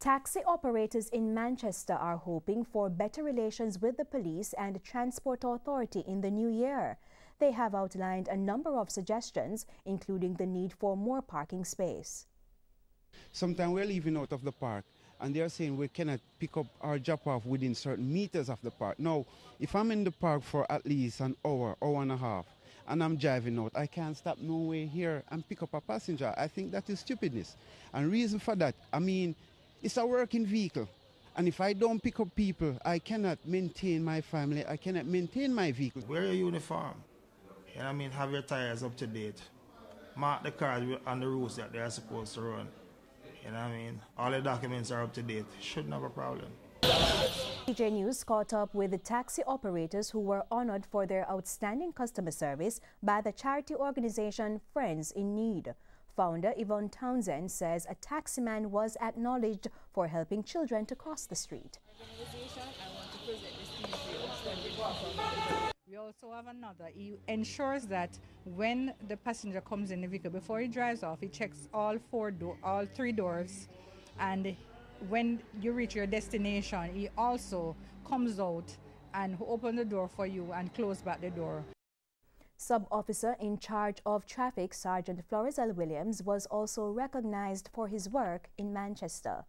Taxi operators in Manchester are hoping for better relations with the police and transport authority in the new year. They have outlined a number of suggestions, including the need for more parking space. Sometimes we're leaving out of the park and they're saying we cannot pick up or drop off within certain meters of the park. Now, if I'm in the park for at least an hour, hour and a half, and I'm driving out, I can't stop nowhere here and pick up a passenger. I think that is stupidness. And reason for that, I mean, it's a working vehicle. And if I don't pick up people, I cannot maintain my family, I cannot maintain my vehicle. Wear your uniform. You know what I mean? Have your tires up to date. Mark the cars on the routes that they are supposed to run. You know what I mean? All the documents are up to date. Shouldn't have a problem. TVJ News caught up with the taxi operators who were honored for their outstanding customer service by the charity organization Friends in Need. Founder Yvonne Townsend says a taximan was acknowledged for helping children to cross the street. We also have another. He ensures that when the passenger comes in the vehicle, before he drives off, he checks all three doors, and when you reach your destination, he also comes out and opens the door for you and closes back the door. Sub-officer in charge of traffic, Sergeant Florizel Williams, was also recognized for his work in Manchester.